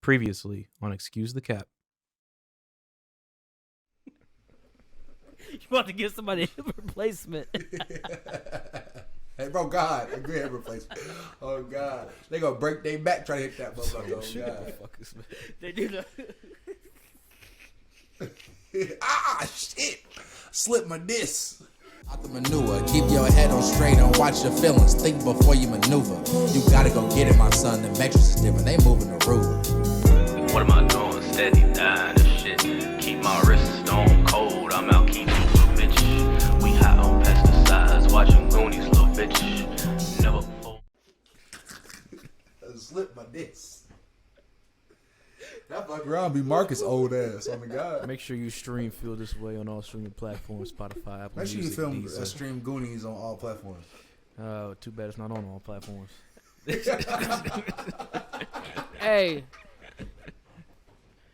Previously on Excuse the Cap. You about to give somebody a hip replacement. Hey, bro, God, a good hip replacement. Oh, God. They gonna break their back trying to hit that motherfucker. Oh, God. They do the... Ah, shit. Slip my disc. Out the manure, keep your head on straight and watch your feelings. Think before you maneuver. You gotta go get it, my son. The mattress is different. They moving the roof. What am I doing? Steady dying and shit. Keep my wrist stone cold. I'm out keeping little bitch. We hot on pesticides, watching Goonies, little bitch. Never fold. Slip my disc. That fuck around be Marcus' old ass. Oh my God. Make sure you stream Feel This Way on all streaming platforms, Spotify, Apple Make sure you Music, film Deezer. stream Goonies on all platforms. Too bad it's not on all platforms. Hey.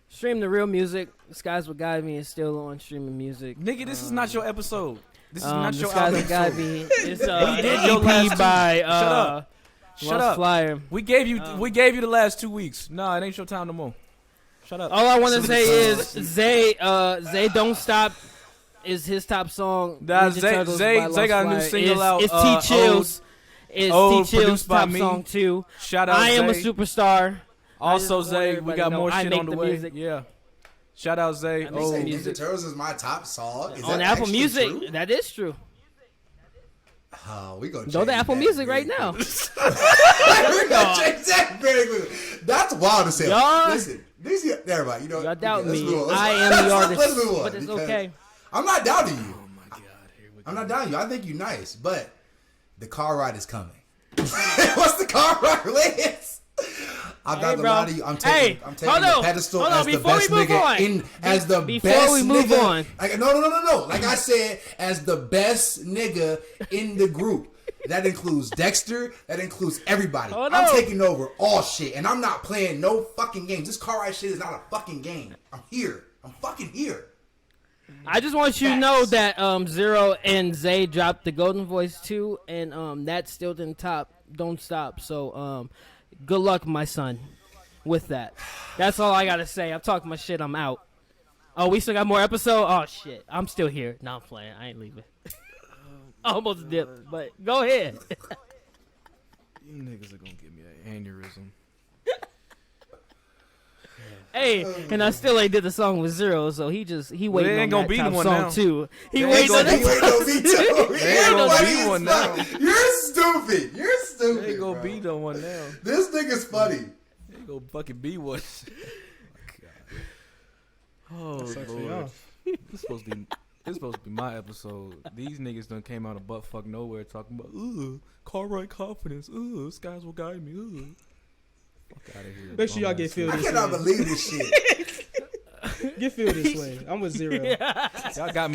Stream the real music. Skies Will Guide Me is still on streaming music. Nigga, this is not your episode. This is not your Skies Will album. Guide Me. It's We did your last EP by Shut up. Shut Lost up. Flyer. We gave you the last 2 weeks. Nah, it ain't your time no more. Shut up. All I want to say is Zer0 Don't Stop is his top song. Nah, Ninja Zer Turtles by got a new Lost single Flyer. out, It's TChill's. It's Ode, TChill's produced by top me. song too. Shout out I am a Zay. superstar. Also, I just want Zay, we everybody got to know more I shit make on the the way. music. Yeah. Shout out Zay. I make Oh, the Ninja music. Turtles is my top song. Is On that Apple actually Music, true? that is true. Oh, we gonna Go to change Apple that Music very right now. quickly. We gonna change that very quickly. That's wild to say. Y'all- Listen, these everybody, you know. Y'all doubt let's me. move on. I am the artist, Let's move on, but it's because okay. I'm not doubting you. oh my God. Here we go. I'm not doubting you. I think you're nice, but the car ride is coming. What's the car ride, Lance? I'm Hey, not gonna bro. lie to you. I'm taking Hold the on. pedestal Hold on, as the before we best move nigga on. in as the Before best we move nigga. on. Like, no. Like I said, as the best nigga in the group. That includes Dexter. That includes everybody. Hold I'm on. taking over all shit, and I'm not playing no fucking games. This car ride shit is not a fucking game. I'm here. I'm fucking here. I just want you to know that Zer0 and Zay dropped the Golden Voice 2, and that's still in top. Don't stop. So good luck, my son, with that. That's all I gotta say. I'm talking my shit. I'm out. Oh, we still got more episode. Oh shit, I'm still here. No, I'm playing. I ain't leaving. I almost dipped, but go ahead. You niggas are gonna give me an aneurysm. Hey, and I still ain't did the song with Zer0, so he waiting ain't on gonna that be top one song now. too. He They ain't waiting on gonna He that. ain't gonna be too. They ain't gonna Funny be as one fuck. now. You're stupid. You're stupid. They ain't gonna bro. be the one now. This nigga's funny. They ain't gonna fucking be one. Oh, sucks for Lord. y'all. This supposed to be my episode. These niggas done came out of butt fuck nowhere talking about car ride confidence. Skies will guide me. Fuck out of here. Make sure y'all get Dumbass filled I this cannot way. believe this shit. Get filled this way. I'm with Zer0. niggas. Y'all got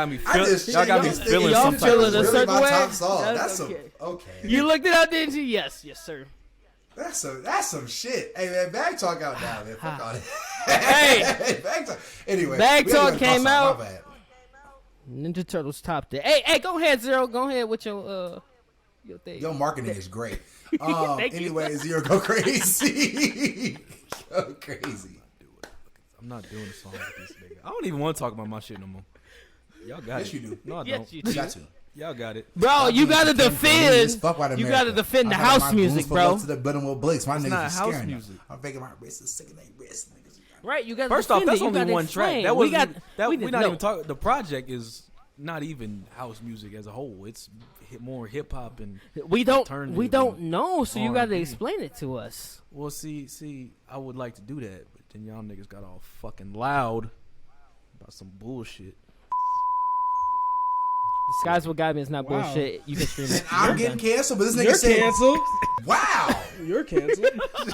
me. I just Y'all got me y'all feeling y'all some type feeling of a way. really certain my way? top song. That's That's okay. some okay. You looked it up, didn't you? Yes, sir. That's some shit. Hey man, bag talk out now, man. Fuck all that. Hey. Bag talk. Anyway, Bag we ain't Talk gonna came cross out. My bad. Ninja Turtles top there. Hey, go ahead, Zer0. Go ahead with your thing. Your marketing is great. Thank you. Anyway, Zer0 go crazy. Go crazy. I'm not doing a song with this nigga. I don't even want to talk about my shit no more. Y'all got Yes, it. you do. No, I Yes, don't. you You do. got to. Y'all got it. Bro, you gotta defend. Fuck white You America. gotta defend the I got house my music, goons bro. pull up to the button with Blakes. My It's niggas not is house scaring music. them. I'm making my wrist is sick of their wrist. Niggas. Right, you gotta First off, defend that's it. You only gotta one explain. track. That we was got. we did- not no. even talking. The project is not even house music as a whole. It's more hip hop and We don't alternative know, so you gotta R&B. explain it to us. well, see, I would like to do that, but then y'all niggas got all fucking loud about some bullshit. The Skies Will Guide Me is not Wow. bullshit. You can stream it. I'm getting canceled, but this nigga You're said, canceled. "Wow, You're canceled.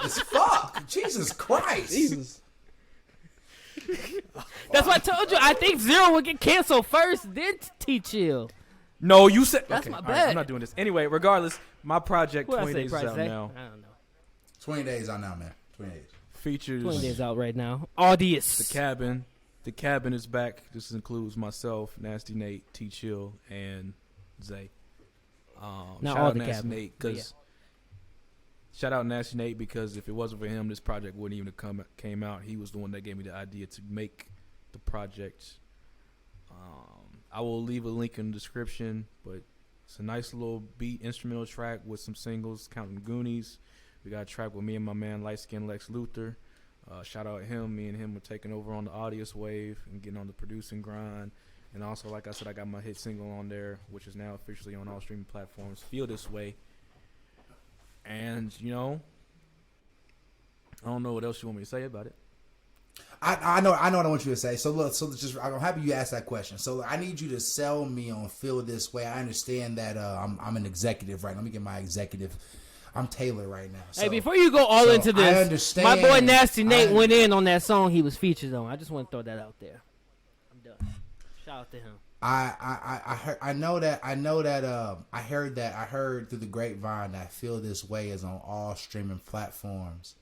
as fuck, Jesus Christ." Jesus. That's what I told you. I think Zer0 would get canceled first, then TChill. No, you said That's okay, my all bet. I'm not doing this anyway. Regardless, my project What I 20 say, days is Price out Day? now. I don't know. 20 days on now, man. 20 days. Features 20 days out right now. Audience. The Cabin. The Cabin is back. This includes myself, Nasty Nate, TChill, and Zay. Not Shout all out the Nasty Cabin, Nate but because shout out Nasty Nate, because if it wasn't for him, this project wouldn't even have came out. He was the one that gave me the idea to make the project. I will leave a link in the description, but it's a nice little beat instrumental track with some singles, counting Goonies. We got a track with me and my man Light Skin Lex Luthor. Shout out him. Me and him were taking over on the Audius wave and getting on the producing grind. And also, like I said, I got my hit single on there, which is now officially on all streaming platforms. Feel This Way. And, you know, I don't know what else you want me to say about it. I know what I want you to say. So look, I'm happy you asked that question. So I need you to sell me on Feel This Way. I understand that I'm an executive, right? Let me get my executive. I'm Taylor right now. So, hey, before you go all into this, I understand, my boy Nasty Nate went in on that song he was featured on. I just want to throw that out there. I'm done. Shout out to him. I heard through the grapevine that Feel This Way is on all streaming platforms.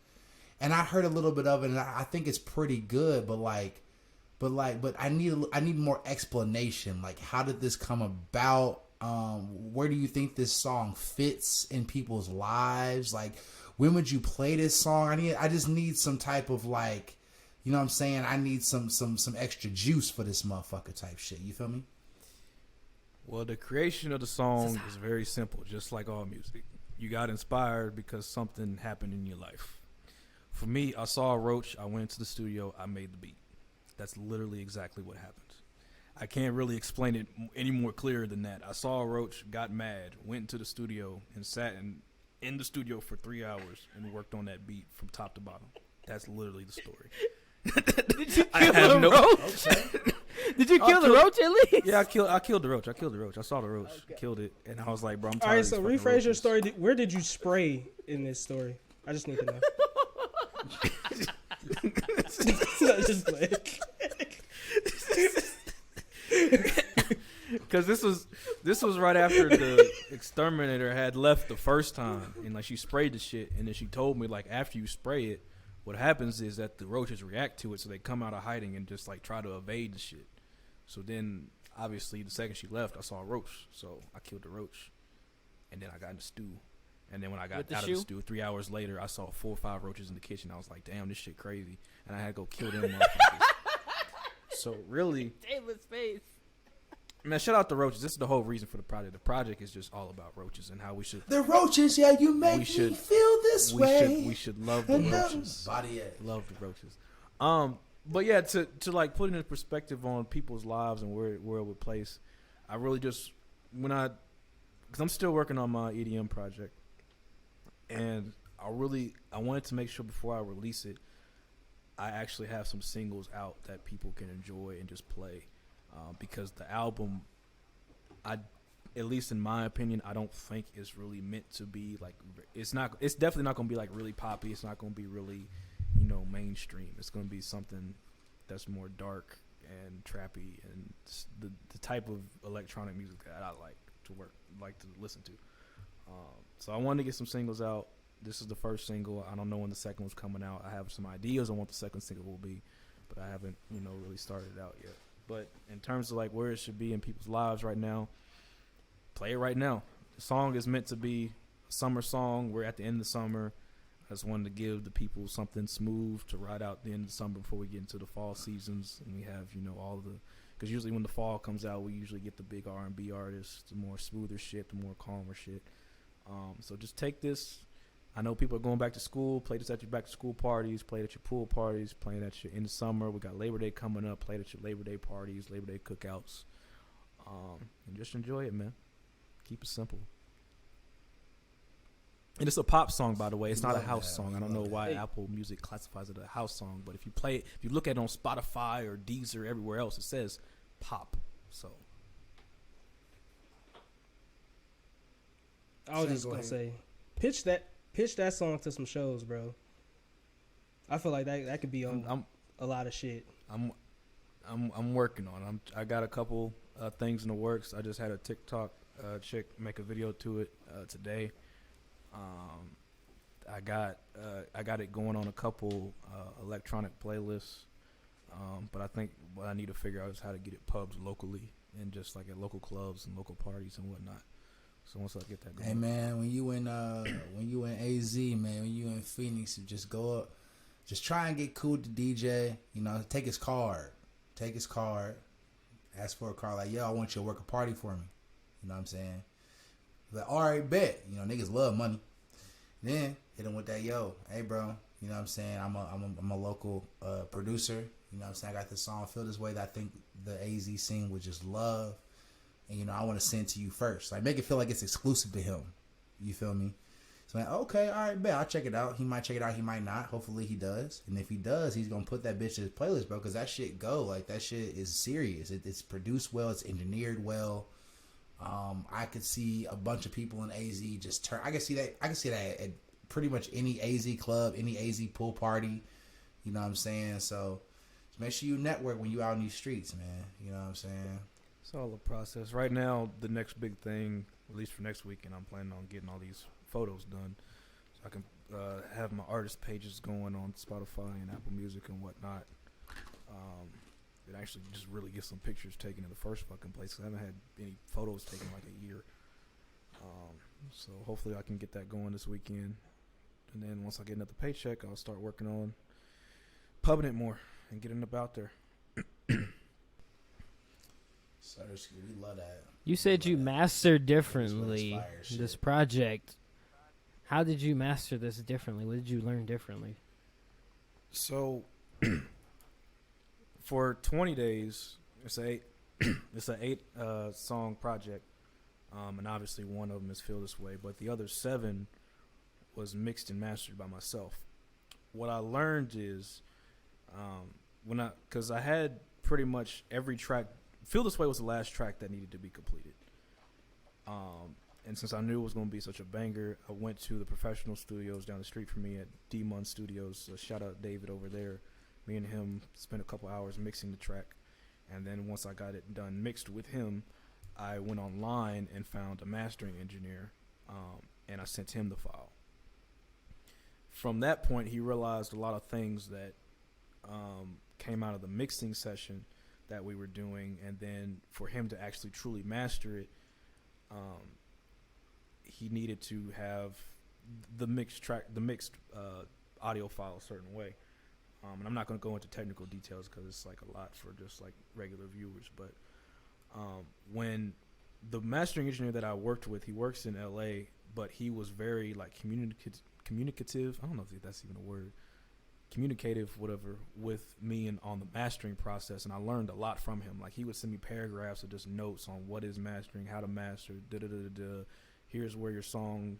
And I heard a little bit of it, and I think it's pretty good. But I need more explanation. Like, how did this come about? Where do you think this song fits in people's lives? Like, when would you play this song? I just need some type of, like, you know what I'm saying? I need some extra juice for this motherfucker type shit. You feel me? Well, the creation of the song is very simple, just like all music. You got inspired because something happened in your life. For me, I saw a roach, I went into the studio, I made the beat. That's literally exactly what happened. I can't really explain it any more clearer than that. I saw a roach, got mad, went into the studio, and sat in the studio for 3 hours and worked on that beat from top to bottom. That's literally the story. Did you kill the roach? Okay. Did you kill the roach at least? Yeah, I killed the roach. I saw the roach, killed it, and I was like, bro, I'm tired. All right, of so these rephrase fucking your roaches. story. Where did you spray in this story? I just need to know. No, just play. Because this was right after the exterminator had left the first time, and like she sprayed the shit, and then she told me, like, after you spray it, what happens is that the roaches react to it, so they come out of hiding and just like try to evade the shit. So then obviously the second she left, I saw a roach, so I killed the roach, and then I got in the stew. And then when I got out of the stew, 3 hours later, I saw 4 or 5 roaches in the kitchen. I was like, damn, this shit crazy. And I had to go kill them motherfuckers. So really, David's face. man, shout out the roaches. This is the whole reason for the project. The project is just all about roaches and how we should. The roaches, yeah, you make me feel this way. We should love the roaches. Love the roaches. But yeah, to like put it in perspective on people's lives and where it would place, I really just because I'm still working on my EDM project. And I wanted to make sure before I release it, I actually have some singles out that people can enjoy and just play. Because the album, at least in my opinion, I don't think is really meant to be like, it's definitely not going to be like really poppy. It's not going to be really, mainstream. It's going to be something that's more dark and trappy and the type of electronic music that I like to listen to. So I wanted to get some singles out. This is the first single. I don't know when the second one's coming out. I have some ideas on what the second single will be, but I haven't, really started it out yet. But in terms of like where it should be in people's lives right now, play it right now. The song is meant to be a summer song. We're at the end of the summer. I just wanted to give the people something smooth to ride out the end of the summer before we get into the fall seasons. And we have, because usually when the fall comes out, we usually get the big R&B artists, the more smoother shit, the more calmer shit. So just take this. I know people are going back to school. Play this at your back to school parties. Play it at your pool parties. Play it at your in the summer. We got Labor Day coming up. Play it at your Labor Day parties, Labor Day cookouts. And just enjoy it, man. Keep it simple. And it's a pop song, by the way. It's not a house song. I don't know why Apple Music classifies it a house song, but if you look at it on Spotify or Deezer, everywhere else, it says pop. So I was just gonna say, pitch that song to some shows, bro. I feel like that could be on a lot of shit. I'm working on it. I got a couple things in the works. I just had a TikTok chick make a video to it today. I got it going on a couple electronic playlists. But I think what I need to figure out is how to get it pubs locally and just like at local clubs and local parties and whatnot. So once I get that going. Hey man, when you in AZ, man, when you in Phoenix, you just go up, just try and get cool with the DJ. You know, take his card, ask for a card. Like, yo, I want you to work a party for me. You know what I'm saying? Like, all right, bet. You know, niggas love money. Then hit him with that, yo, hey bro. You know what I'm saying? I'm a local producer. You know what I'm saying? I got this song Feel This Way that I think the AZ scene would just love. And, you know, I want to send to you first. Like, make it feel like it's exclusive to him. You feel me? So, like, okay, all right, bet. I'll check it out. He might check it out. He might not. Hopefully he does. And if he does, he's going to put that bitch in his playlist, bro, because that shit go. Like, that shit is serious. It's produced well. It's engineered well. I could see a bunch of people in AZ just turn. I can see that at pretty much any AZ club, any AZ pool party. You know what I'm saying? So just make sure you network when you out in these streets, man. You know what I'm saying? It's all a process. Right now, the next big thing, at least for next weekend, I'm planning on getting all these photos done, so I can have my artist pages going on Spotify and Apple Music and whatnot. It actually just really get some pictures taken in the first fucking place, 'cause I haven't had any photos taken in like a year. So hopefully I can get that going this weekend. And then once I get another paycheck, I'll start working on pubbing it more and getting it out there. We love that. You said you mastered differently this project. How did you master this differently? What did you learn differently? So for 20 days, it's an eight song project, and obviously one of them is Feel This Way, but the other 7 was mixed and mastered by myself. What I learned is because I had pretty much every track. Feel This Way was the last track that needed to be completed. And since I knew it was going to be such a banger, I went to the professional studios down the street from me at D-Mun Studios. So shout out David over there. Me and him spent a couple hours mixing the track. And then once I got it done mixed with him, I went online and found a mastering engineer, and I sent him the file. From that point, he realized a lot of things that came out of the mixing session that we were doing, and then for him to actually truly master it, he needed to have the mixed audio file a certain way. And I'm not going to go into technical details because it's like a lot for just like regular viewers. But when the mastering engineer that I worked with, he works in LA, but he was very like communicative. I don't know if that's even a word. Communicative, whatever, with me and on the mastering process, and I learned a lot from him. Like, he would send me paragraphs of just notes on what is mastering, how to master, here's where your song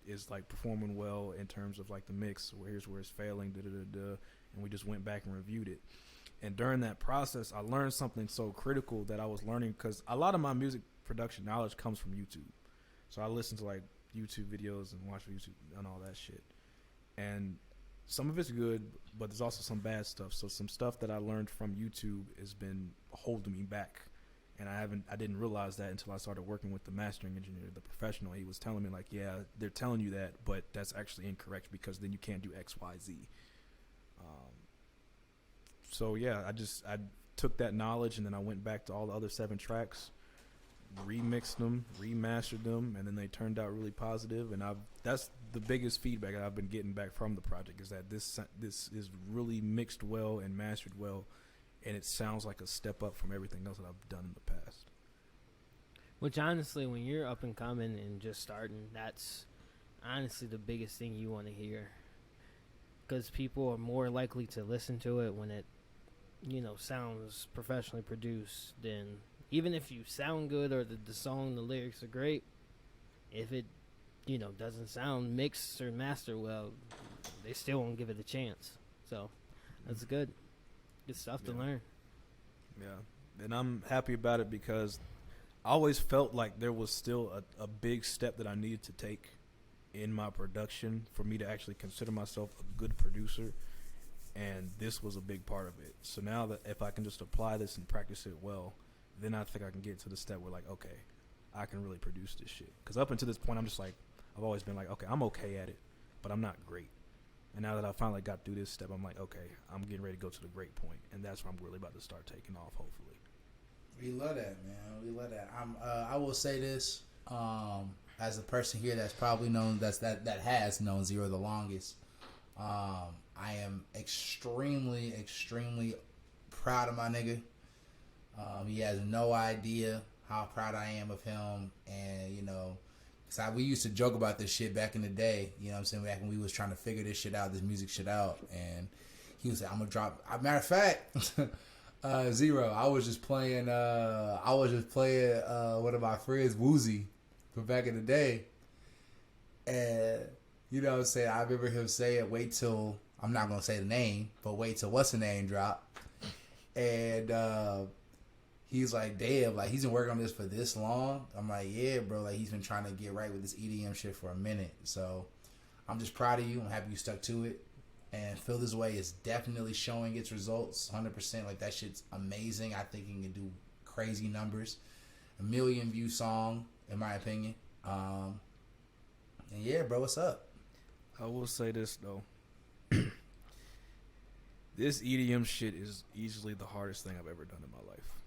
is like performing well in terms of like the mix, or here's where it's failing, and we just went back and reviewed it. And during that process, I learned something so critical that I was learning, because a lot of my music production knowledge comes from YouTube. So I listen to like YouTube videos and watch YouTube and all that shit. And some of it's good, but there's also some bad stuff. So some stuff that I learned from YouTube has been holding me back, and I didn't realize that until I started working with the mastering engineer, the professional. He was telling me like, yeah, they're telling you that, but that's actually incorrect, because then you can't do X, Y, Z. So yeah, I took that knowledge, and then I went back to all the other 7 tracks, remixed them, remastered them, and then they turned out really positive. And that's the biggest feedback that I've been getting back from the project, is that this is really mixed well and mastered well, and it sounds like a step up from everything else that I've done in the past. Which honestly, when you're up and coming and just starting, that's honestly the biggest thing you want to hear, because people are more likely to listen to it when it, sounds professionally produced, than even if you sound good or the song, the lyrics are great. If it, doesn't sound mixed or mastered well, they still won't give it a chance. So that's good stuff to learn. Yeah, and I'm happy about it, because I always felt like there was still a big step that I needed to take in my production for me to actually consider myself a good producer, and this was a big part of it. So now that if I can just apply this and practice it well, then I think I can get to the step where like, okay, I can really produce this shit. Because up until this point, I'm just like, I've always been like, okay, I'm okay at it, but I'm not great. And now that I finally got through this step, I'm like, okay, I'm getting ready to go to the great point, and that's where I'm really about to start taking off, hopefully. We love that, man. We love that. I will say this. as a person here that's probably known that has known Zer0 the longest, I am extremely proud of my nigga. He has no idea how proud I am of him, and you know, cause we used to joke about this shit back in the day. You know what I'm saying? Back when we was trying to figure this shit out, this music shit out, and he was like, "I'm gonna drop." Matter of fact, Zer0, I was just playing one of my friends, Woozy, from back in the day, and you know what I'm saying? I remember him saying, "Wait till." I'm not gonna say the name, but wait till what's the name drop, and he's like, damn, like he's been working on this for this long. I'm like, yeah, bro, like he's been trying to get right with this EDM shit for a minute. So I'm just proud of you. I'm happy you stuck to it. And Feel This Way is definitely showing its results 100%. Like that shit's amazing. I think it can do crazy numbers. 1 million view song, in my opinion. And yeah, bro, what's up? I will say this though. This EDM shit is easily the hardest thing I've ever done in my life.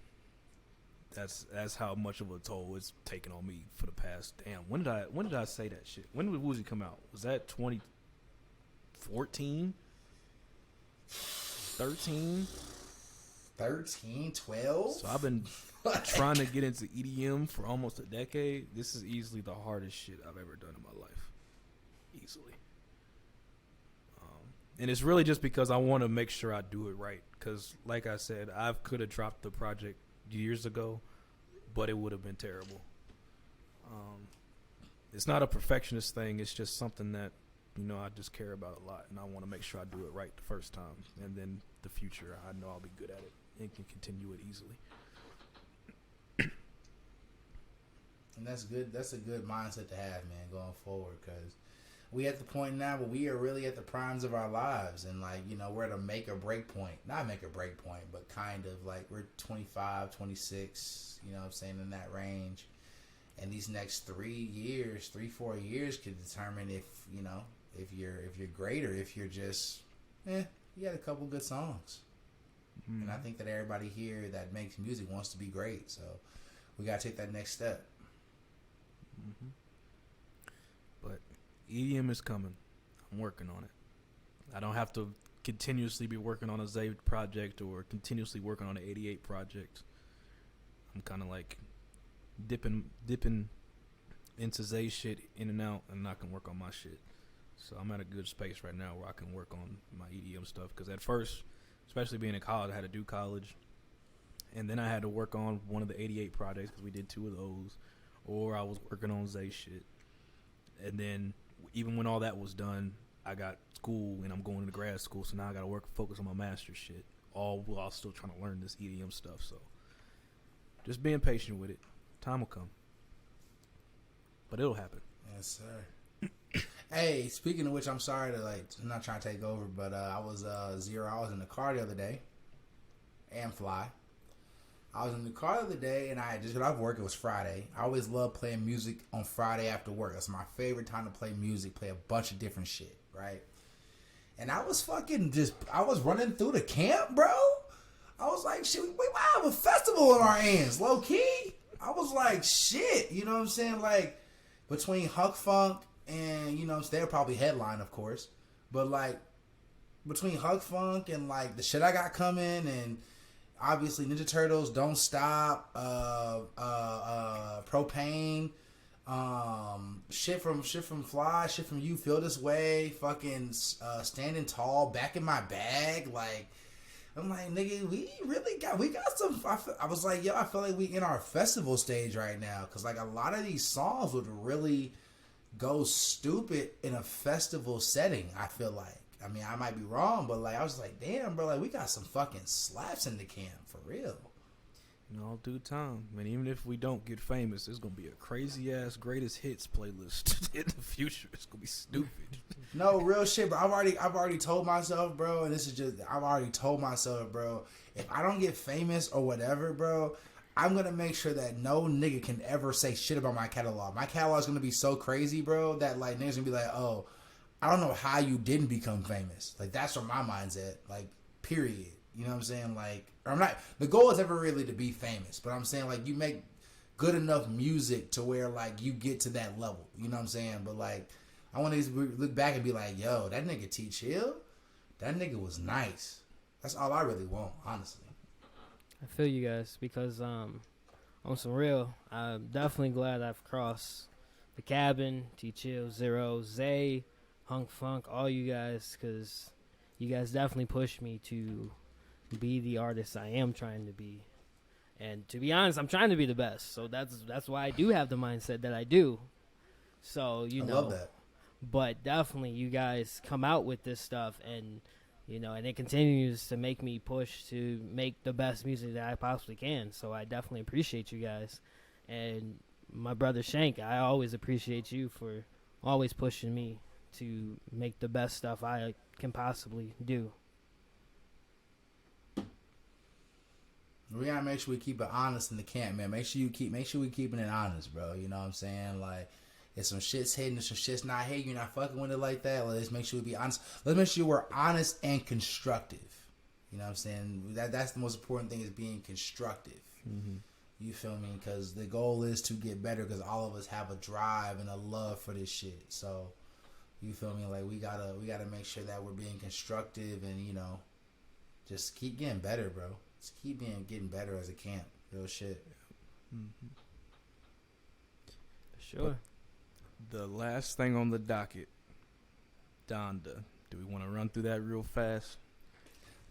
That's how much of a toll it's taken on me for the past. Damn, when did I say that shit? When did Woozy come out? Was that 2014? 13? 12? So I've been trying to get into EDM for almost a decade. This is easily the hardest shit I've ever done in my life. Easily. And it's really just because I want to make sure I do it right. Because, like I said, I could have dropped the project years ago, but it would have been terrible. It's not a perfectionist thing. It's just something that, you know, I just care about a lot. And I want to make sure I do it right the first time. And then the future, I know I'll be good at it and can continue it easily. And that's good. That's a good mindset to have, man, going forward. Because we at the point now where we are really at the primes of our lives, and like, you know, we're at a make or break point. Not make or break point, but kind of like we're 25, 26, you know what I'm saying, in that range. And these next 4 years could determine if, you know, if you're great or if you're just, you got a couple good songs. Mm-hmm. And I think that everybody here that makes music wants to be great. So we got to take that next step. Mm-hmm. But EDM is coming. I'm working on it. I don't have to continuously be working on a Zer project or continuously working on an 88 project. I'm kind of like dipping into Zer shit in and out, and I can work on my shit. So I'm at a good space right now where I can work on my EDM stuff. Because at first, especially being in college, I had to do college. And then I had to work on one of the 88 projects because we did 2 of those. Or I was working on Zer shit. And then even when all that was done, I got school and I'm going to grad school, so now I got to focus on my master's shit, all while still trying to learn this EDM stuff. So just being patient with it. Time will come. But it'll happen. Yes, sir. Hey, speaking of which, I'm sorry to I'm not trying to take over, but I was Zer0. I was in the car the other day, and Fly. I was in the car the other day, and I had just got off work. It was Friday. I always love playing music on Friday after work. That's my favorite time to play music, play a bunch of different shit, right? And I was I was running through the camp, bro. I was like, shit, we might have a festival on our hands, low key. I was like, shit, you know what I'm saying? Like, between Huck Funk and, you know, they'll probably headline, of course. But, like, between Huck Funk and, like, the shit I got coming and obviously Ninja Turtles, Don't Stop, Propane, shit from Fly, shit from You, Feel This Way, fucking Standing Tall, Back in My Bag, like, I'm like, nigga, we got some. I was like, yo, I feel like we in our festival stage right now, because like a lot of these songs would really go stupid in a festival setting. I feel like, I mean, I might be wrong, but like I was like, damn, bro, like we got some fucking slaps in the camp for real. In all due time, man. Even if we don't get famous, there's gonna be a crazy ass greatest hits playlist in the future. It's gonna be stupid. No, real shit, bro. I've already told myself, bro, and this is just, I've already told myself, bro, if I don't get famous or whatever, bro, I'm gonna make sure that no nigga can ever say shit about my catalog. My catalog's gonna be so crazy, bro, that like niggas gonna be like, oh, I don't know how you didn't become famous. Like that's where my mind's at. Like, period. You know what I'm saying? Like, or I'm not. The goal is never really to be famous, but I'm saying like you make good enough music to where like you get to that level. You know what I'm saying? But like, I want to look back and be like, yo, that nigga TChill, that nigga was nice. That's all I really want, honestly. I feel you guys because on some real, I'm definitely glad I've crossed the cabin, TChill, Zer0, Zay, Hunk Funk, all you guys, because you guys definitely pushed me to be the artist I am trying to be. And to be honest, I'm trying to be the best. So that's why I do have the mindset that I do. So, I love that. But definitely you guys come out with this stuff and and it continues to make me push to make the best music that I possibly can. So I definitely appreciate you guys. And my brother Shank, I always appreciate you for always pushing me to make the best stuff I can possibly do. We gotta make sure we keep it honest in the camp, man. Make sure we keeping it honest, bro. You know what I'm saying? Like, if some shit's hitting and some shit's not hitting, you're not fucking with it like that. Let's make sure we be honest. Let's make sure we're honest and constructive. You know what I'm saying? That's the most important thing, is being constructive. Mm-hmm. You feel me? Because the goal is to get better, because all of us have a drive and a love for this shit. So, you feel me? Like, we gotta make sure that we're being constructive and, just keep getting better, bro. Just keep getting better as a camp. Real shit. Mm-hmm. Sure. The last thing on the docket, Donda. Do we want to run through that real fast?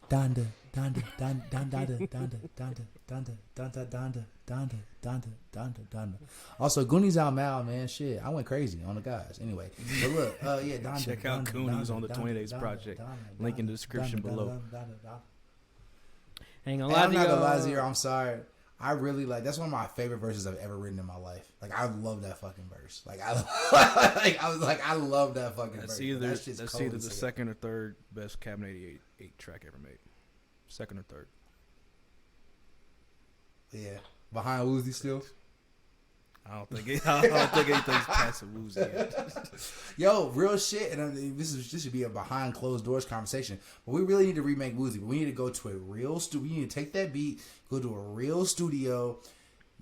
Donda, Donda, Donda, Donda, Donda, Donda, Donda, Donda, Donda, Donda, Donda, Donda, Donda. Also, Goonies out now, man. Shit, I went crazy on the guys. Anyway, but look, yeah, Donda. Check out Goonies on the 20 Days Project. Link in the description below. Hang on, I'm not gonna lie to you. I'm sorry. I really that's one of my favorite verses I've ever written in my life. Like, I love that fucking verse. Like, I love that fucking verse. That's either the second or third best Cabinet 88 track ever made. Second or third. Yeah, behind Uzi still. I don't think anything's past a Woozy yet. Yo, real shit, and this should be a behind closed doors conversation. But we really need to remake Woozy. But we need to go to a real studio. We need to take that beat, go to a real studio,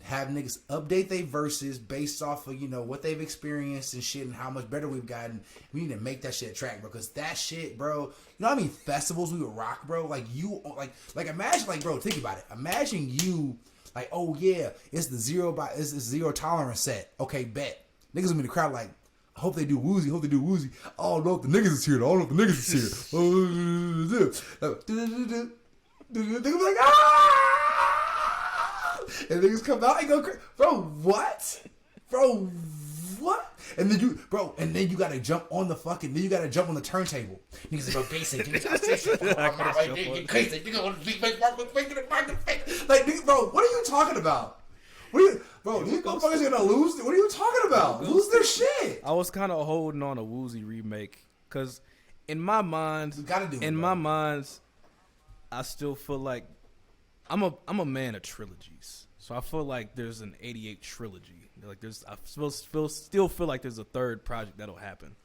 have niggas update their verses based off of what they've experienced and shit, and how much better we've gotten. We need to make that shit track, bro. Because that shit, bro. You know how many festivals we would rock, bro? Like imagine, bro. Think about it. Imagine you. Like, oh yeah, it's the Zer0 Tolerance set. Okay, bet. Niggas gonna be in the crowd like, I hope they do Woozy. I don't know if the niggas is here. Niggas be like, ah! And niggas come out and go crazy. Bro, what? And then you gotta jump on the turntable. Niggas go basic. Like, bro, what are you talking about? These motherfuckers gonna lose? What are you talking about? Lose their shit. I was kind of holding on a Woozy remake because in my mind, I still feel like I'm a man of trilogies. So I feel like there's an 88 trilogy. Like I still feel like there's a third project that'll happen.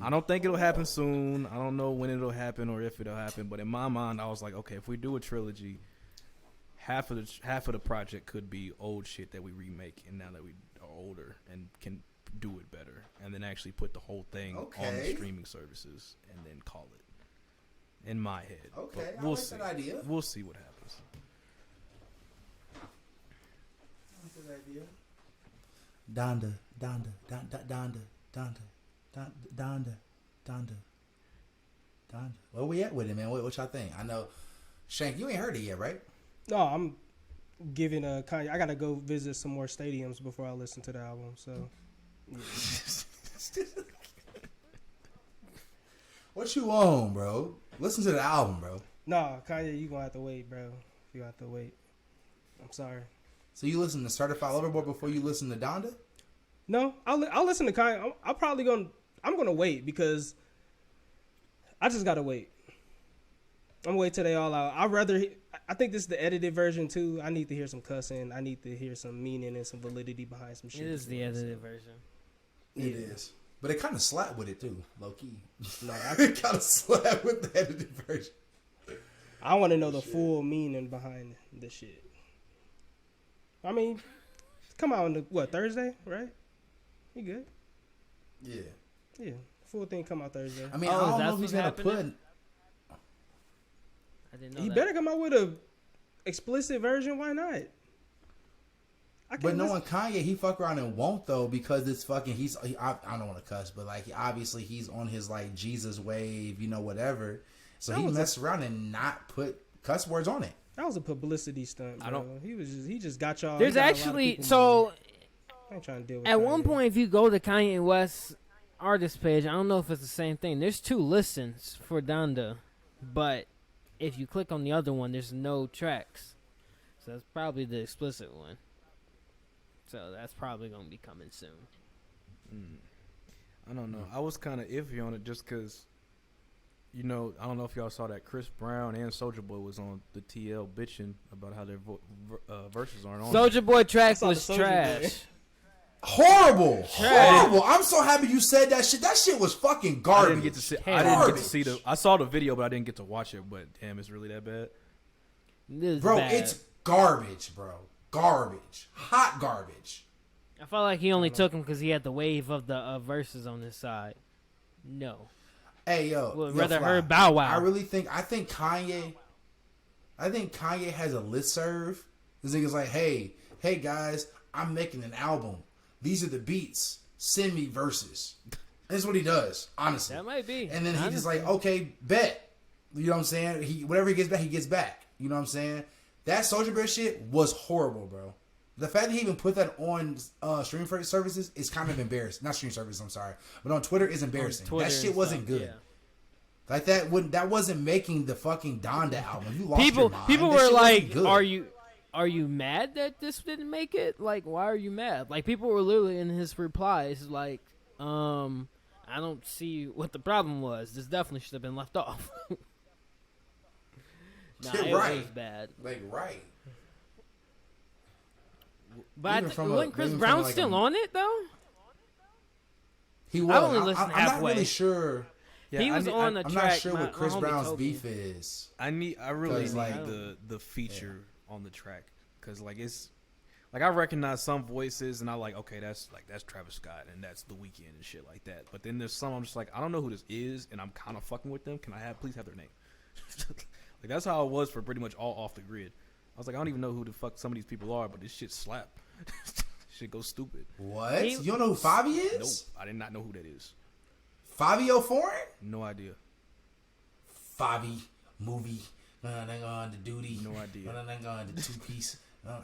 I don't think it'll happen soon. I don't know when it'll happen or if it'll happen. But in my mind, I was like, okay, if we do a trilogy, half of the project could be old shit that we remake, and now that we are older and can do it better, and then actually put the whole thing on the streaming services and then call it. In my head, okay, but we'll see. That idea. We'll see what happens. Donda. Where we at with it, man? What y'all think? I know, Shank, you ain't heard it yet, right? No, I'm giving Kanye. I gotta go visit some more stadiums before I listen to the album. So, yeah. What you on, bro? Listen to the album, bro. No, Kanye, you gonna have to wait, bro. You have to wait. I'm sorry. So you listen to Certified Lover Boy before you listen to Donda? No, I'll listen to Kanye. I'm gonna wait because I just gotta wait. I'm gonna wait till they all out. I think this is the edited version too. I need to hear some cussing. I need to hear some meaning and some validity behind some shit. It is the edited version. It is. But it kind of slapped with it too, low key. It kind of slapped with the edited version. I want to know the full meaning behind the shit. I mean, Come out on Thursday, right? You good? Yeah. Yeah, full thing come out Thursday. I mean, Oh, I don't that's know if he's gonna what's put. happening? I didn't know He that. better come out with a explicit version. Why not? But knowing Kanye, he fuck around and won't though, because it's fucking. I don't want to cuss, but like obviously he's on his like Jesus wave, whatever. So he messed around and not put cuss words on it. That was a publicity stunt. Bro. He just got y'all. There's actually so. I ain't trying to deal with At Kanye. one point, if you go to Kanye West's artist page, I don't know if it's the same thing. There's 2 listens for Donda, but if you click on the other one, there's no tracks. So that's probably the explicit one. So that's probably gonna be coming soon. I don't know. I was kind of iffy on it just because, I don't know if y'all saw that Chris Brown and Soulja Boy was on the TL bitching about how their verses aren't on. Soulja Boy track saw was the Soulja trash. Boy. Horrible. I'm so happy you said that shit. That shit was fucking garbage. I didn't get to see I saw the video, but I didn't get to watch it. But damn, it's really that bad. Bro, it's garbage, bro. Garbage. Hot garbage. I felt like he only took him because he had the wave of the verses on his side. No. Hey, yo. Would yo, rather Fly, heard Bow Wow. I think Kanye has a listserv. This nigga's like, hey guys, I'm making an album. These are the beats. Send me verses. That's what he does, honestly. That might be. And then he just like, okay, bet. You know what I'm saying? Whatever he gets back. You know what I'm saying? That Soulja Boy shit was horrible, bro. The fact that he even put that on streaming services is kind of embarrassing. Not streaming services, I'm sorry. But on Twitter is embarrassing. That shit wasn't good. Yeah. Like that wasn't making the fucking Donda album. You lost People your mind. people That were shit wasn't like, good. are you mad that this didn't make it? Like, why are you mad? Like, people were literally in his replies like, I don't see what the problem was. This definitely should have been left off. It was bad. Like, right. But Even wasn't Chris Brown like still on it though? He was. I only listened I'm not halfway. really sure. Yeah, He was on the I'm track. not sure what Chris my homie Brown's told me. beef is. I really 'Cause, need like, the feature on the track because like it's like I recognize some voices and I like okay that's Travis Scott and that's The Weeknd and shit like that. But then there's some I'm just like I don't know who this is and I'm kind of fucking with them. Can I please have their name? Like that's how it was for pretty much all Off the Grid. I was like I don't even know who the fuck some of these people are, but this shit slap. Shit goes stupid. What? You don't know who Favi is? Nope, I did not know who that is. Fabio Foreign? No idea. Favi movie. They going to duty. No idea. They going to 2-piece.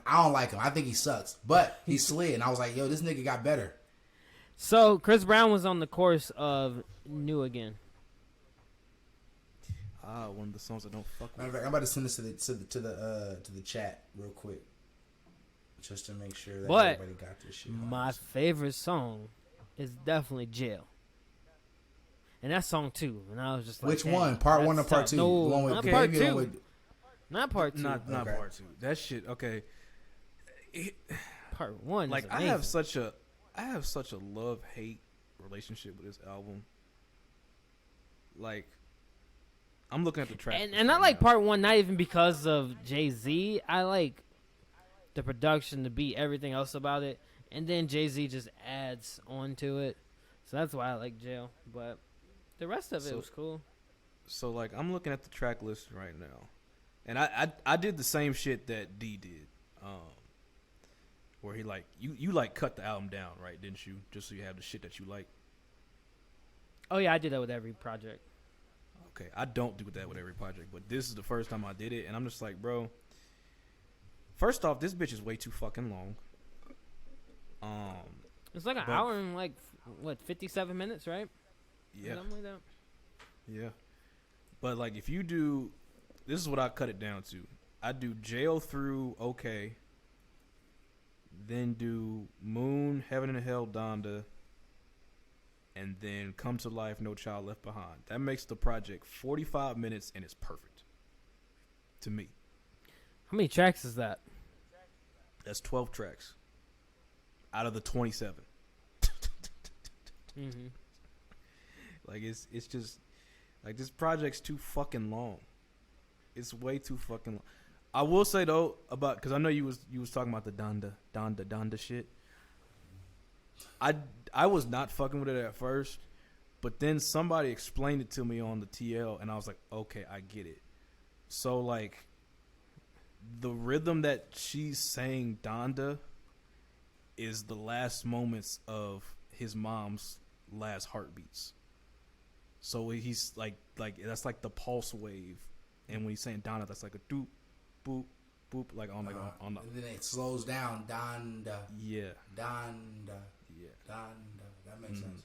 I don't like him. I think he sucks. But he slid, and I was like, yo, this nigga got better. So Chris Brown was on the chorus of New Again. One of the songs I don't fuck Matter of with. fact, I'm about to send this to the chat real quick, just to make sure that But everybody got this shit. my favorite song is definitely Jail. And that's song 2. And I was just like, Which dang, one? Part that's 1 or part tough. 2? No, The one with not the part baby 2. or with- Not part 2. Not Okay. part 2. That shit. Okay. Part 1 Like is I amazing. have such a love-hate relationship with this album. Like I'm looking at the track. And I like part 1 not even because of Jay-Z. I like the production, the beat, everything else about it. And then Jay-Z just adds on to it. So that's why I like Jail. But the rest of it was cool. So like I'm looking at the track list right now. And I did the same shit that D did. Where he like you like cut the album down, right? Didn't you? Just so you have the shit that you like. Oh, yeah, I did that with every project. Okay, I don't do that with every project, but this is the first time I did it, and I'm just like, bro. First off, this bitch is way too fucking long. It's like an hour and like, what, 57 minutes, right? Yeah. Something like that. Yeah. But like if you do, this is what I cut it down to. I do Jail through Okay. Then do Moon, Heaven and Hell, Donda. And then Come to Life, No Child Left Behind. That makes the project 45 minutes and it's perfect. To me. How many tracks is that? That's 12 tracks. Out of the 27. Mm-hmm. Like it's just like this project's too fucking long. It's way too fucking long. I will say though about because I know you was talking about the Donda shit. I was not fucking with it at first, but then somebody explained it to me on the TL, and I was like, okay, I get it. So like, the rhythm that she's saying Donda is the last moments of his mom's last heartbeats. So he's like that's like the pulse wave, and when he's saying Donda, that's like a doop, boop, boop, like on the. And then it slows down. Donda. Yeah. Donda. Yeah. Donda. That makes sense.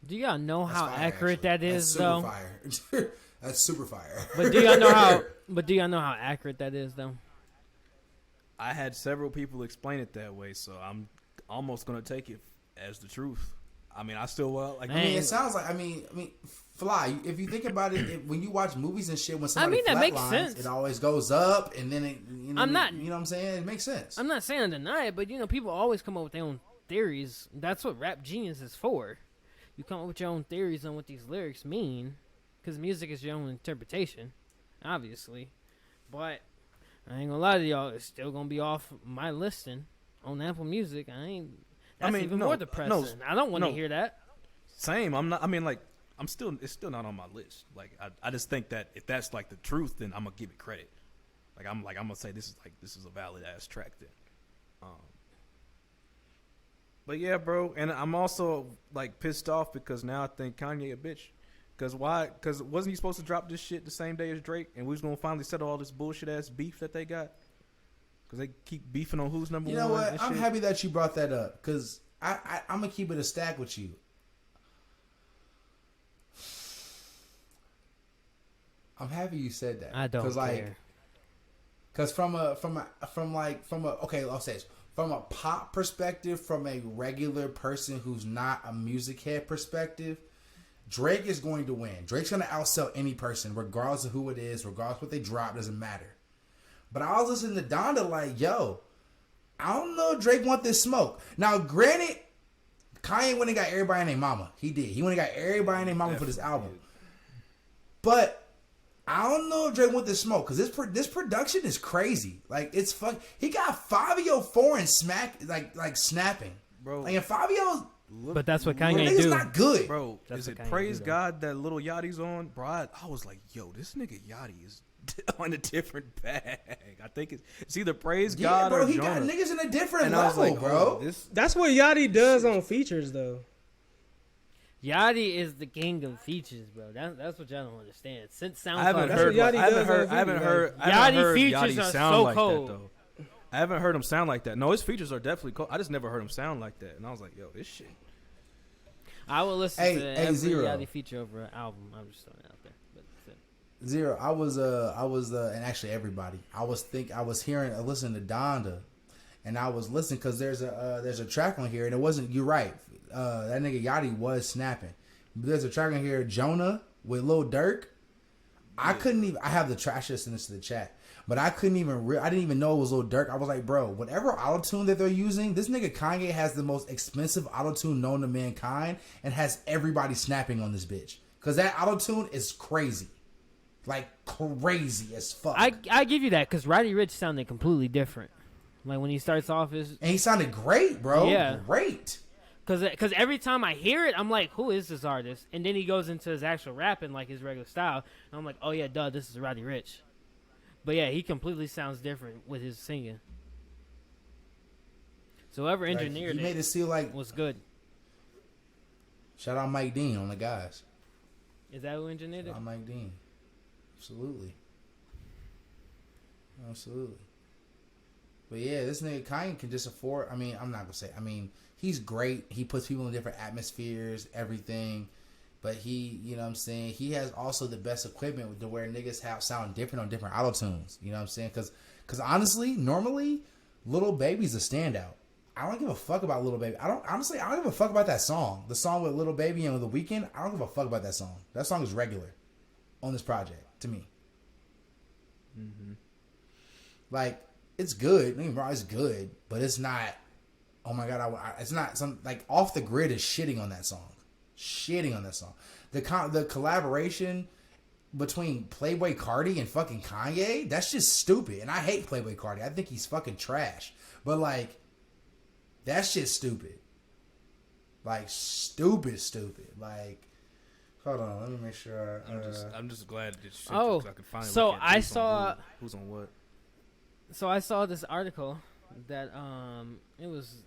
Do y'all know That's how fire, accurate actually. that is, That's super though? fire. That's super fire. But do y'all know how? But do y'all know how accurate that is, though? I had several people explain it that way, so I'm almost gonna take it as the truth. I mean, I still like. I mean, it sounds like. I mean, Fly. If you think about it, when you watch movies and shit, when somebody that makes flatlines, sense. it always goes up, and then it. You know, I'm not. You know what I'm saying? It makes sense. I'm not saying I deny it, but people always come up with their own theories. That's what Rap Genius is for. You come up with your own theories on what these lyrics mean, because music is your own interpretation, obviously. But I ain't gonna lie to y'all, it's still gonna be off my listing on Apple Music. That's even more depressing. No, I don't want to hear that. Same. I'm not. I mean, like, it's still not on my list. Like, I just think that if that's like the truth, then I'm gonna give it credit. I'm gonna say this is a valid ass track then. But yeah, bro, and I'm also like pissed off because now I think Kanye a bitch. Cause why? Cause wasn't he supposed to drop this shit the same day as Drake, and we was gonna finally settle all this bullshit ass beef that they got? Cause they keep beefing on who's number one. You know what? And I'm shit. happy that you brought that up because I'm gonna keep it a stack with you. I'm happy you said that. I don't care. Like, cause from a okay, I'll say this. From a pop perspective, from a regular person who's not a music head perspective, Drake is going to win. Drake's going to outsell any person, regardless of who it is, regardless of what they drop, doesn't matter. But I was listening to Donda like, yo, I don't know if Drake want this smoke. Now, granted, Kanye went and got everybody and their mama. He did. He went and got everybody and their mama for this album. But I don't know if Drake want this smoke because this production is crazy. Like, it's fun. He got Fabio foreign like snapping. Bro. Like, and Fabio's... But that's what Kanye nigga's do. not good. Bro, That's is what it Kanye praise do, God that Little Yachty's on? Bro, I was like, yo, this nigga Yachty is on a different bag. I think it's either praise God bro, or he Jonah. got niggas in a different And level, I was like, bro. oh, That's what Yachty does on features, though. Yachty is the king of features, bro. That's what y'all don't understand. Since SoundCloud, I haven't That's heard. what Yachty I haven't does heard. on I haven't video. heard. I Yachty haven't heard features Yachty are sound so like cold. that though. I haven't heard him sound like that. No, his features are definitely cold. I just never heard him sound like that, and I was like, yo, this shit. I will listen Hey, to every Zer0. Yachty feature over an album. I'm just throwing it out there. But that's it. Zer0, I was, and actually everybody. I listening to Donda, and I was listening because there's a track on here, and it wasn't. You're right. That nigga Yachty was snapping. But there's a track on here, Jonah with Lil Durk. I couldn't even. I have the trash list in this to the chat, but I couldn't even. I didn't even know it was Lil Durk. I was like, bro, whatever autotune that they're using, this nigga Kanye has the most expensive autotune known to mankind, and has everybody snapping on this bitch because that autotune is crazy, like crazy as fuck. I give you that because Roddy Ricch sounded completely different. Like when he starts off, and he sounded great, bro. Yeah. Great. Because every time I hear it, I'm like, who is this artist? And then he goes into his actual rapping, like his regular style. And I'm like, oh, yeah, duh, this is Roddy Ricch. But, yeah, he completely sounds different with his singing. So whoever engineered he made it seem like was good. Shout out Mike Dean on the guys. Is that who engineered it? Shout out Mike Dean. Absolutely. Absolutely. But yeah, this nigga Kanye can just afford. I mean, I'm not gonna say. I mean, he's great. He puts people in different atmospheres, everything. But he, you know what I'm saying, he has also the best equipment to where niggas have sound different on different auto tunes. You know what I'm saying? Because honestly, normally, Lil Baby's a standout. I don't give a fuck about Lil Baby. I don't give a fuck about that song. The song with Lil Baby and with The Weeknd, I don't give a fuck about that song. That song is regular on this project to me. Mm-hmm. Like, it's good. Don't get me wrong, it's good, but it's not. Oh my god, it's not some like Off the Grid is shitting on that song. The collaboration between Playboy Cardi and fucking Kanye, that's just stupid. And I hate Playboy Cardi. I think he's fucking trash. But like, that's just stupid. Like stupid. Like, hold on, let me make sure. I'm just glad that shit, Oh, I can finally so look at I who's saw. on who's on what. So I saw this article that it was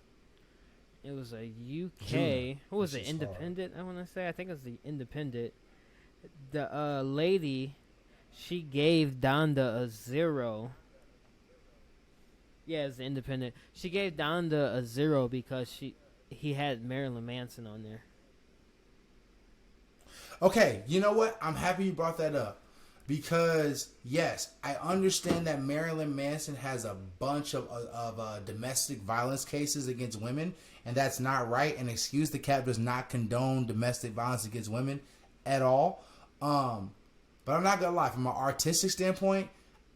a UK. What was it? Independent. I want to say. I think it was the Independent. The lady, she gave Donda a 0. Yeah, it's the Independent. She gave Donda a 0 because he had Marilyn Manson on there. Okay, you know what? I'm happy you brought that up. Because, yes, I understand that Marilyn Manson has a bunch of domestic violence cases against women, and that's not right. And Excuse the Cap does not condone domestic violence against women at all. But I'm not gonna lie, from an artistic standpoint,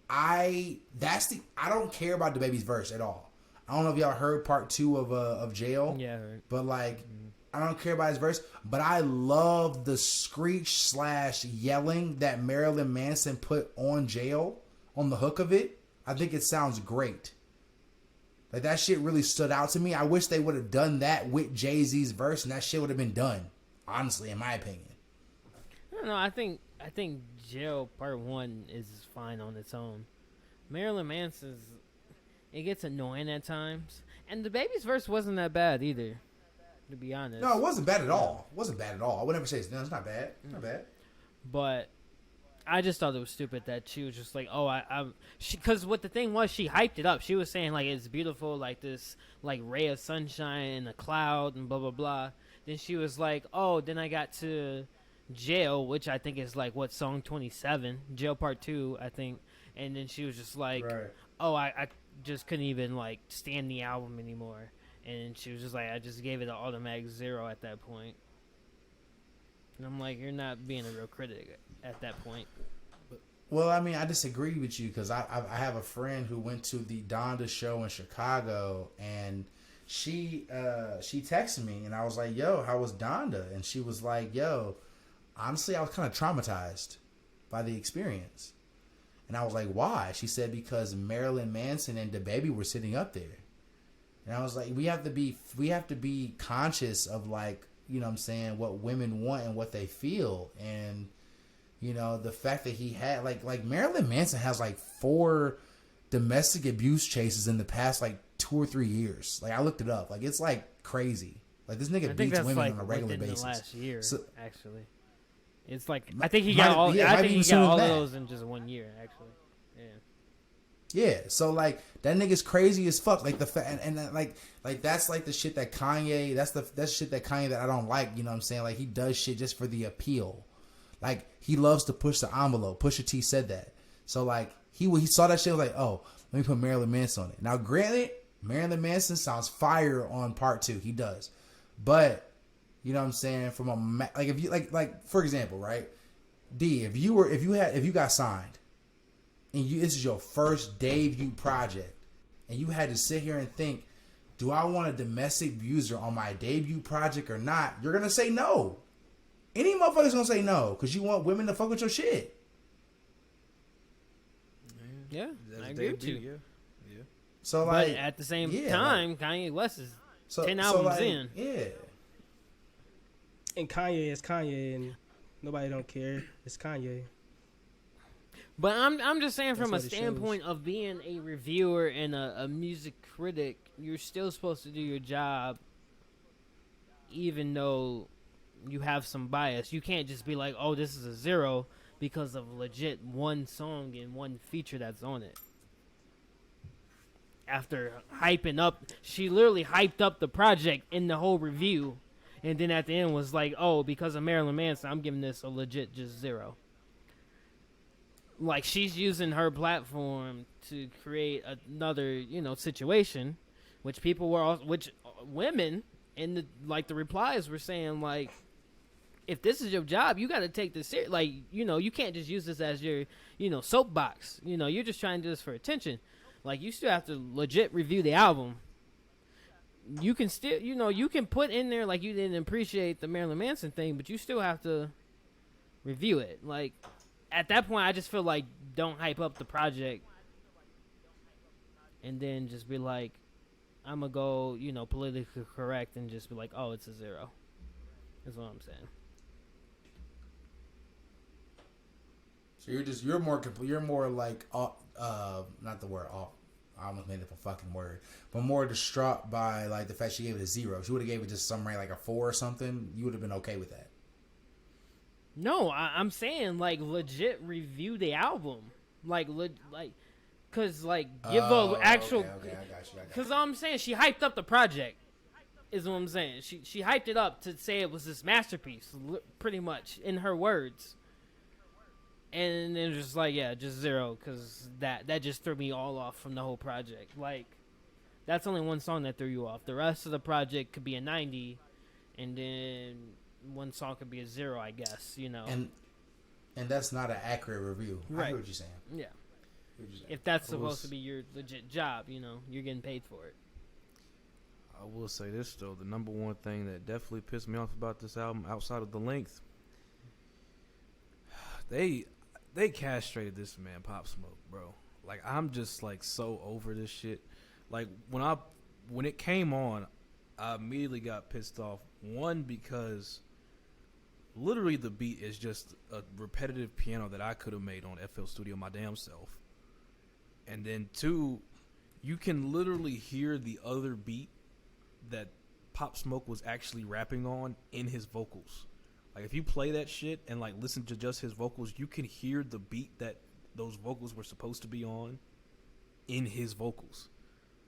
I don't care about the baby's verse at all. I don't know if y'all heard part 2 of Jail. Yeah, I heard. But like, I don't care about his verse, but I love the screech / yelling that Marilyn Manson put on Jail on the hook of it. I think it sounds great. Like, that shit really stood out to me. I wish they would have done that with Jay-Z's verse, and that shit would have been done. Honestly, in my opinion. I don't know. I think Jail Part 1 is fine on its own. Marilyn Manson's, it gets annoying at times, and the baby's verse wasn't that bad either. To be honest. No, it wasn't bad at all. It wasn't bad at all. I would never say it's not bad. Not bad. But I just thought it was stupid that she was just like, oh, because what the thing was, she hyped it up. She was saying like it's beautiful, like this like ray of sunshine in a cloud and blah blah blah. Then she was like, oh, then I got to Jail, which I think is like what, song 27, Jail Part 2, I think. And then she was just like, right. Oh, I just couldn't even like stand the album anymore. And she was just like, I just gave it an automatic 0 at that point. And I'm like, you're not being a real critic at that point. Well, I mean, I disagree with you because I have a friend who went to the Donda show in Chicago, and she texted me, and I was like, yo, how was Donda? And she was like, yo, honestly, I was kind of traumatized by the experience. And I was like, why? She said, because Marilyn Manson and DaBaby were sitting up there. And I was like, we have to be conscious of, like, you know what I'm saying, what women want and what they feel. And, you know, the fact that he had like Marilyn Manson has like 4 domestic abuse cases in the past like 2 or 3 years. Like, I looked it up. Like, it's like crazy. Like, this nigga beats women like on a regular basis. The last year, so, actually. It's like, I think he got all of those in just 1 year, actually. Yeah, so like that nigga's crazy as fuck. Like and like that's like the shit that Kanye. That's shit that Kanye that I don't like. You know what I'm saying? Like, he does shit just for the appeal. Like, he loves to push the envelope. Pusha T said that. So like he saw that shit, was like, oh, let me put Marilyn Manson on it. Now, granted, Marilyn Manson sounds fire on Part 2. He does, but you know what I'm saying? From a like, if you like for example, right? D, if you got signed. And this is your first debut project, and you had to sit here and think, do I want a domestic abuser on my debut project or not? You're going to say no. Any motherfucker's going to say no because you want women to fuck with your shit. Yeah, I agree with you. Yeah. So, like, but at the same time, like, Kanye West is 10 albums in. Yeah. And Kanye is Kanye, and nobody don't care. It's Kanye. But I'm just saying, from a standpoint of being a reviewer and a music critic, you're still supposed to do your job, even though you have some bias. You can't just be like, oh, this is a 0 because of legit one song and one feature that's on it. After hyping up, she literally hyped up the project in the whole review, and then at the end was like, oh, because of Marilyn Manson, I'm giving this a legit just 0. Like, she's using her platform to create another, you know, situation, which women in the replies were saying, like, if this is your job, you got to take this serious. Like, you know, you can't just use this as your, you know, soapbox. You know, you're just trying to do this for attention. Like, you still have to legit review the album. You can still, you know, you can put in there, like, you didn't appreciate the Marilyn Manson thing, but you still have to review it. Like, at that point, I just feel like don't hype up the project, and then just be like, I'm gonna go, politically correct, and just be like, oh, it's a 0. That's what I'm saying. So you're more like not the word off. I almost made up a fucking word, but more distraught by like the fact she gave it a 0. If she would have gave it just some rank like a 4 or something, you would have been okay with that. No, I'm saying like legit review the album, cause give a actual. Okay, I got you. Cause I'm saying she hyped up the project, is what I'm saying. She hyped it up to say it was this masterpiece, pretty much in her words. And then just just 0, cause that just threw me all off from the whole project. Like, that's only one song that threw you off. The rest of the project could be a 90, and then one song could be a 0, I guess. And that's not an accurate review. Right. I hear what you're saying. Yeah. If that's supposed to be your legit job, you're getting paid for it. I will say this though, the number one thing that definitely pissed me off about this album, outside of the length, they castrated this man, Pop Smoke, bro. Like, I'm just like so over this shit. Like, when it came on, I immediately got pissed off. One, because literally the beat is just a repetitive piano that I could have made on FL Studio my damn self. And then 2, you can literally hear the other beat that Pop Smoke was actually rapping on in his vocals. Like, if you play that shit and like listen to just his vocals, you can hear the beat that those vocals were supposed to be on in his vocals.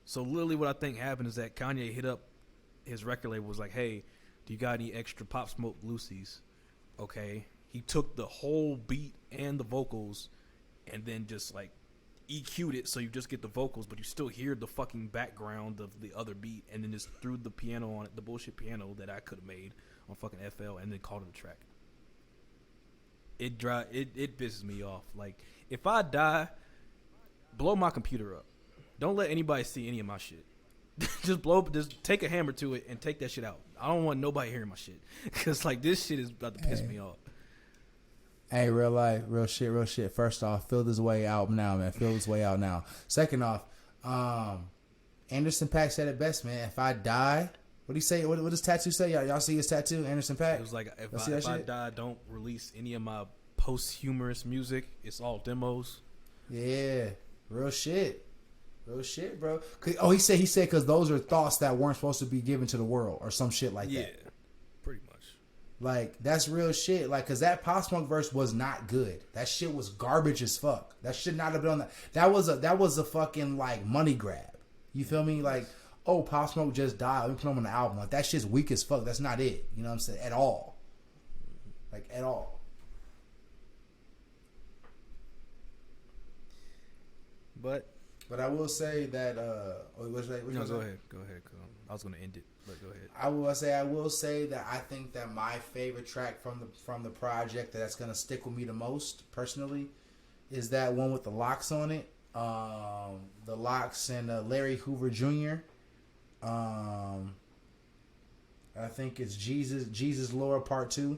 So literally what I think happened is that Kanye hit up his record label, was like, hey, do you got any extra Pop Smoke Lucy's? Okay. He took the whole beat and the vocals and then just like EQ'd it so you just get the vocals, but you still hear the fucking background of the other beat, and then just threw the piano on it, the bullshit piano that I could have made on fucking FL, and then called it a track. It pisses me off. Like, if I die, blow my computer up. Don't let anybody see any of my shit. Just take a hammer to it and take that shit out. I don't want nobody hearing my shit, because like this shit is about to piss me off. Hey, real life, real shit. First off, feel this way out now, man. Feel this way out now. Second off, Anderson .Paak said it best, man. If I die, what do you say? What does Tattoo say? Y'all see his tattoo, Anderson .Paak? It was like, if I die, don't release any of my posthumous music. It's all demos. Yeah, real shit, bro. Oh, he said because those are thoughts that weren't supposed to be given to the world, or some shit like that. Yeah, pretty much. Like, that's real shit. Like, cause that Pop Smoke verse was not good. That shit was garbage as fuck. That should not have been on that. That was a fucking like money grab. You feel me? Like, oh, Pop Smoke just died. Let me put him on the album. Like, that shit's weak as fuck. That's not it. You know what I'm saying? At all. Like, at all. But I will say that. Go ahead. I was gonna end it, but go ahead. I will say that I think that my favorite track from the project that's gonna stick with me the most personally is that one with the Locks on it. The Locks and Larry Hoover Jr. I think it's Jesus Lord Part 2.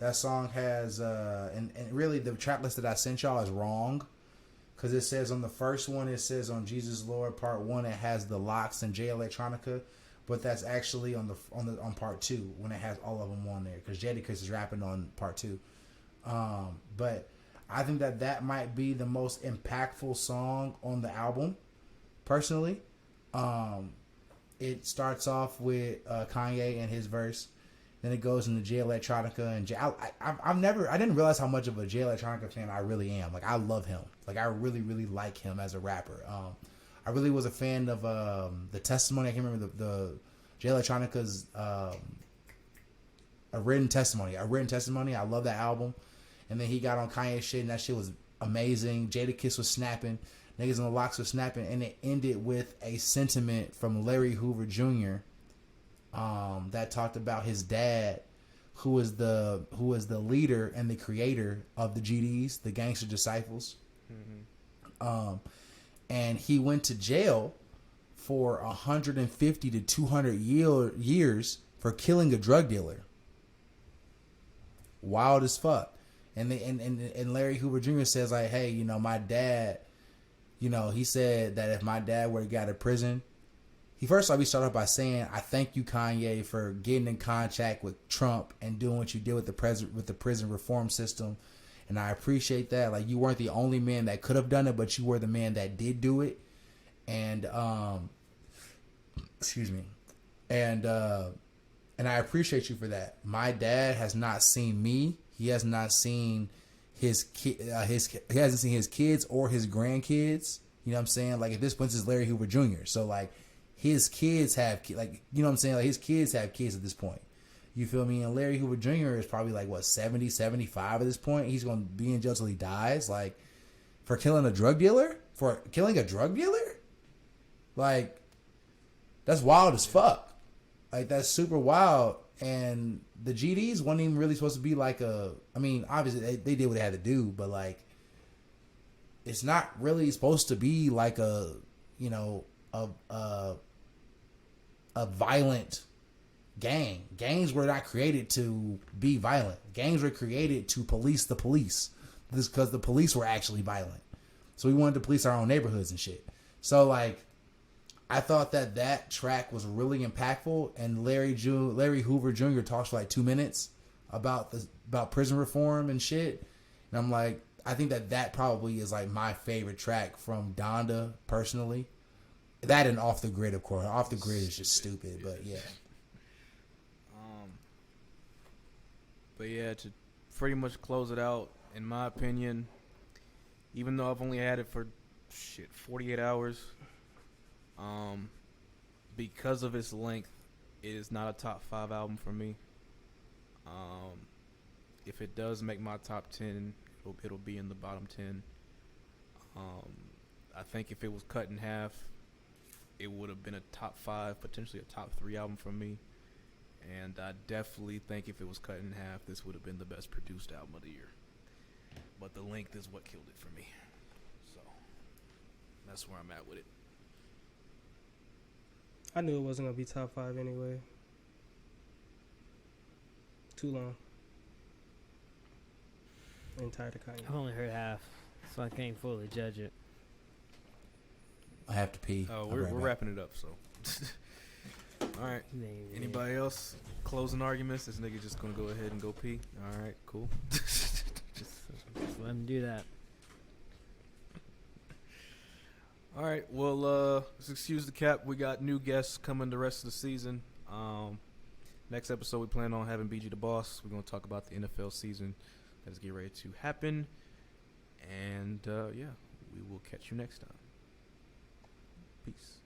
That song has and really the track list that I sent y'all is wrong. Because it says on the first one, it says on Jesus Lord Part 1, it has the Locks and Jay Electronica, but that's actually on Part 2 when it has all of them on there. Because Jadakiss is rapping on Part 2. But I think that might be the most impactful song on the album, personally. It starts off with Kanye and his verse. Then it goes into Jay Electronica and I didn't realize how much of a Jay Electronica fan I really am. Like, I love him. Like, I really, really like him as a rapper. I really was a fan of the Testimony. I can't remember the Jay Electronica's a written testimony. I love that album. And then he got on Kanye shit, and that shit was amazing. Jadakiss was snapping. Niggas on the Locks was snapping. And it ended with a sentiment from Larry Hoover Jr. That talked about his dad, who is the leader and the creator of the GDs, the Gangster Disciples. Mm-hmm. And he went to jail for 150 to 200 years for killing a drug dealer. Wild as fuck. And Larry Hoover Jr. says like, hey, you know, my dad, you know, he said that if my dad were to get out of prison, he started off by saying, I thank you, Kanye, for getting in contact with Trump and doing what you did with the prison reform system. And I appreciate that. Like, you weren't the only man that could have done it, but you were the man that did do it. And, excuse me. And I appreciate you for that. My dad has not seen me. He has not seen he hasn't seen his kids or his grandkids. You know what I'm saying? Like, at this point, this is Larry Hoover Jr. So, like, his kids have, like, you know what I'm saying? Like, his kids have kids at this point. You feel me? And Larry Hoover Jr. is probably like, what, 70, 75 at this point? He's going to be in jail till he dies. Like, for killing a drug dealer? For killing a drug dealer? Like, that's wild as fuck. Like, that's super wild. And the GDs wasn't even really supposed to be like a, I mean, obviously they did what they had to do, but like, it's not really supposed to be like a, you know, a violent gang. Gangs were not created to be violent. Gangs were created to police the police. This because the police were actually violent. So we wanted to police our own neighborhoods and shit. So like, I thought that track was really impactful, and Larry Hoover Jr. talks for like 2 minutes about prison reform and shit. And I'm like, I think that probably is like my favorite track from Donda personally. That and Off the Grid, of course. Off the Grid is just stupid, but yeah. But yeah, to pretty much close it out, in my opinion, even though I've only had it for 48 hours, because of its length, it is not a top 5 album for me. If it does make my top 10, it'll be in the bottom 10. I think if it was cut in half, it would have been a top 5, potentially a top 3 album for me. And I definitely think if it was cut in half, this would have been the best produced album of the year. But the length is what killed it for me. So that's where I'm at with it. I knew it wasn't going to be top 5 anyway. Too long. I'm tired of Kanye. I've only heard half, so I can't fully judge it. I have to pee. Oh, we're wrapping it up, so. All right. Anybody else? Closing arguments? This nigga just gonna go ahead and go pee. All right, cool. Just let him do that. All right. Well, let's excuse the cap. We got new guests coming the rest of the season. Next episode, we plan on having BG the Boss. We're gonna talk about the NFL season that's getting ready to happen, and yeah, we will catch you next time. Peace.